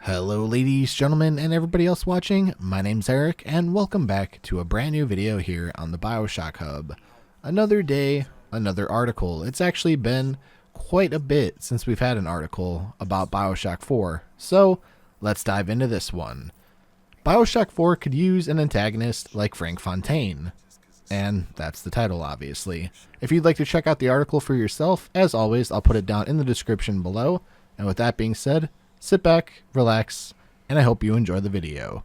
Hello ladies, gentlemen, and everybody else watching. My name's Eric, and welcome back to a brand new video here on the BioShockHub. Another day, another article. It's actually been quite a bit since we've had an article about BioShock 4, so let's dive into this one. BioShock 4 could use an antagonist like Frank Fontaine. And that's the title, obviously. If you'd like to check out the article for yourself, as always, I'll put it down in the description below. And with that being said, sit back, relax, and I hope you enjoy the video.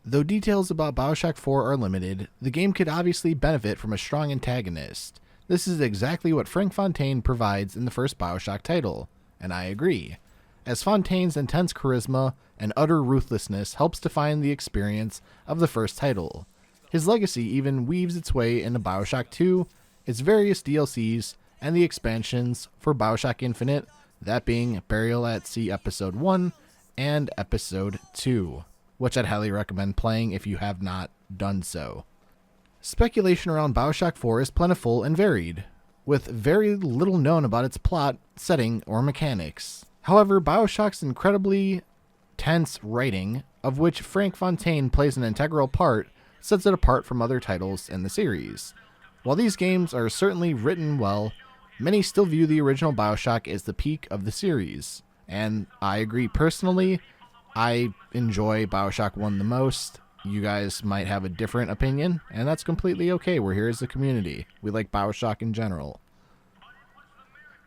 Though details about BioShock 4 are limited, the game could obviously benefit from a strong antagonist. This is exactly what Frank Fontaine provides in the first BioShock title, and I agree, as Fontaine's intense charisma and utter ruthlessness helps define the experience of the first title. His legacy even weaves its way into BioShock 2, its various DLCs, and the expansions for BioShock Infinite, that being Burial at Sea Episode 1 and Episode 2, which I'd highly recommend playing if you have not done so. Speculation around BioShock 4 is plentiful and varied, with very little known about its plot, setting, or mechanics. However, BioShock's incredibly tense writing, of which Frank Fontaine plays an integral part, sets it apart from other titles in the series. While these games are certainly written well, many still view the original BioShock as the peak of the series, and I agree personally. I enjoy BioShock 1 the most. You guys might have a different opinion, and that's completely okay. We're here as a community. We like BioShock in general.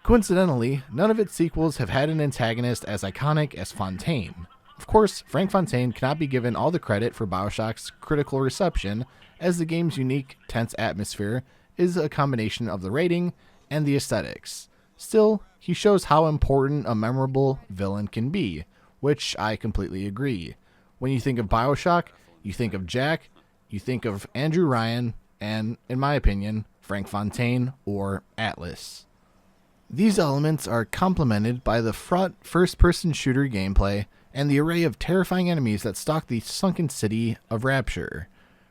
Coincidentally, none of its sequels have had an antagonist as iconic as Fontaine. Of course, Frank Fontaine cannot be given all the credit for BioShock's critical reception, as the game's unique, tense atmosphere is a combination of the writing and the aesthetics. Still, he shows how important a memorable villain can be, which I completely agree. When you think of BioShock, you think of Jack, you think of Andrew Ryan, and, in my opinion, Frank Fontaine or Atlas. These elements are complemented by the fraught first-person shooter gameplay and the array of terrifying enemies that stalk the sunken city of Rapture.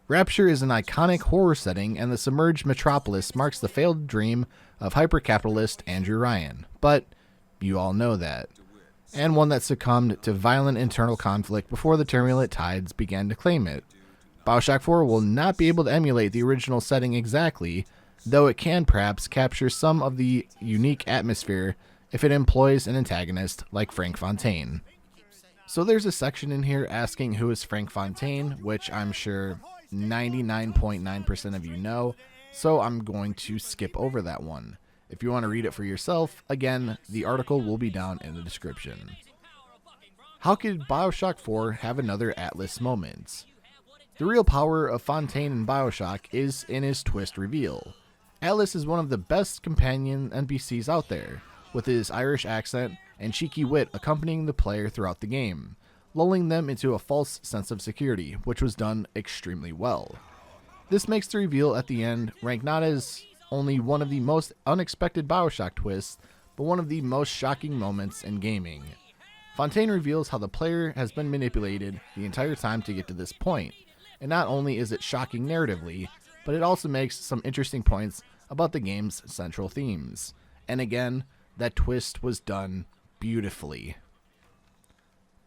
Rapture is an iconic horror setting, and the submerged metropolis marks the failed dream of hyper-capitalist Andrew Ryan. But you all know that. And one that succumbed to violent internal conflict before the turbulent tides began to claim it. BioShock 4 will not be able to emulate the original setting exactly, though it can perhaps capture some of the unique atmosphere if it employs an antagonist like Frank Fontaine. So there's a section in here asking who is Frank Fontaine, which I'm sure 99.9% of you know, so I'm going to skip over that one. If you want to read it for yourself, again, the article will be down in the description. How could BioShock 4 have another Atlas moment? The real power of Fontaine in BioShock is in his twist reveal. Atlas is one of the best companion NPCs out there, with his Irish accent and cheeky wit accompanying the player throughout the game, lulling them into a false sense of security, which was done extremely well. This makes the reveal at the end rank not as only one of the most unexpected BioShock twists, but one of the most shocking moments in gaming. Fontaine reveals how the player has been manipulated the entire time to get to this point, and not only is it shocking narratively, but it also makes some interesting points about the game's central themes. And again, that twist was done beautifully.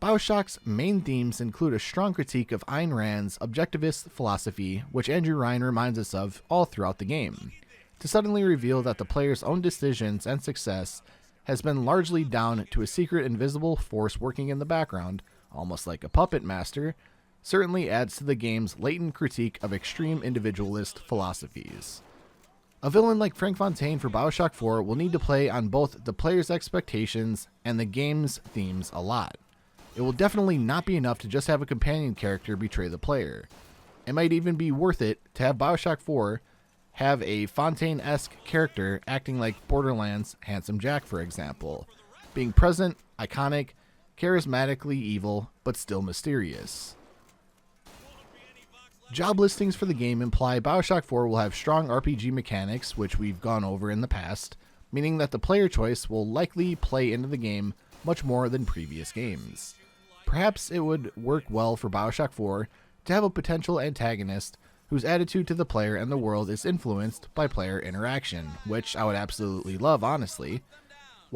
BioShock's main themes include a strong critique of Ayn Rand's objectivist philosophy, which Andrew Ryan reminds us of all throughout the game, to suddenly reveal that the player's own decisions and success has been largely down to a secret invisible force working in the background, almost like a puppet master, certainly adds to the game's latent critique of extreme individualist philosophies. A villain like Frank Fontaine for BioShock 4 will need to play on both the player's expectations and the game's themes a lot. It will definitely not be enough to just have a companion character betray the player. It might even be worth it to have BioShock 4 have a Fontaine-esque character acting like Borderlands' Handsome Jack, for example, being present, iconic, charismatically evil, but still mysterious. Job listings for the game imply BioShock 4 will have strong RPG mechanics, which we've gone over in the past, meaning that the player choice will likely play into the game much more than previous games. Perhaps it would work well for BioShock 4 to have a potential antagonist whose attitude to the player and the world is influenced by player interaction, which I would absolutely love, honestly.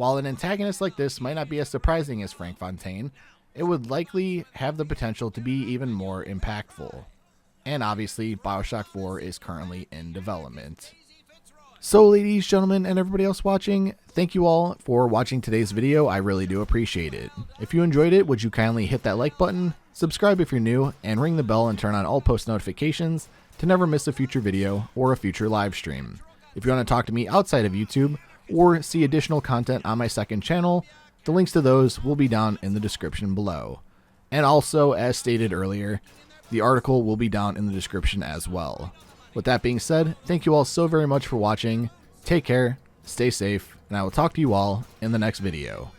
While an antagonist like this might not be as surprising as Frank Fontaine, it would likely have the potential to be even more impactful. And obviously, BioShock 4 is currently in development. So ladies, gentlemen, and everybody else watching, thank you all for watching today's video. I really do appreciate it. If you enjoyed it, would you kindly hit that like button, subscribe if you're new, and ring the bell and turn on all post notifications to never miss a future video or a future live stream. If you want to talk to me outside of YouTube or see additional content on my second channel, the links to those will be down in the description below. And also, as stated earlier, the article will be down in the description as well. With that being said, thank you all so very much for watching. Take care, stay safe, and I will talk to you all in the next video.